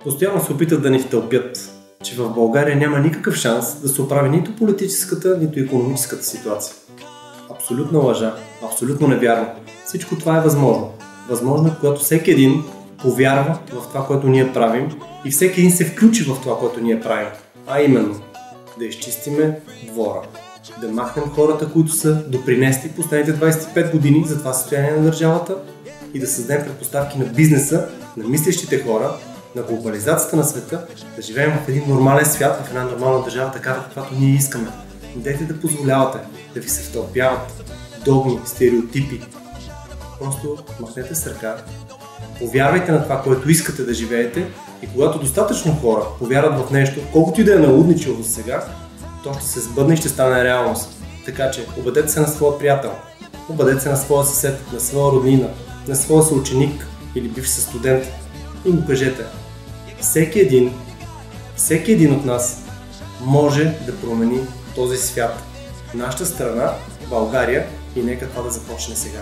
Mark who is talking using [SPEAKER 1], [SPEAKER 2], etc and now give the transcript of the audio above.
[SPEAKER 1] Постоянно се опитат да ни втълпят, че в България няма никакъв шанс да се оправи нито политическата, нито икономическата ситуация. Абсолютна лъжа, абсолютно невярно. Всичко това е възможно. Възможно е, когато всеки един повярва в това, което ние правим и всеки един се включи в това, което ние правим. А именно, да изчистиме двора, да махнем хората, които са допринесли последните 25 години за това състояние на държавата и да създадем предпоставки на бизнеса, на мислещите хора, на глобализацията на света, да живеем в един нормален свят, в една нормална държава, такава каквато ние искаме. Не дайте да позволявате да ви се втълпяват догми, стереотипи. Просто махнете с ръка, повярвайте на това, което искате да живеете и когато достатъчно хора повярват в нещо, колкото и да е налудничило до сега, то ще се сбъдне и ще стане реалност. Така че обадете се на своя приятел, обадете се на своя съсед, на своя роднина, на своя съученик или бивш студент и му кажете: всеки един от нас може да промени този свят. Нашата страна, България, и нека това да започне сега.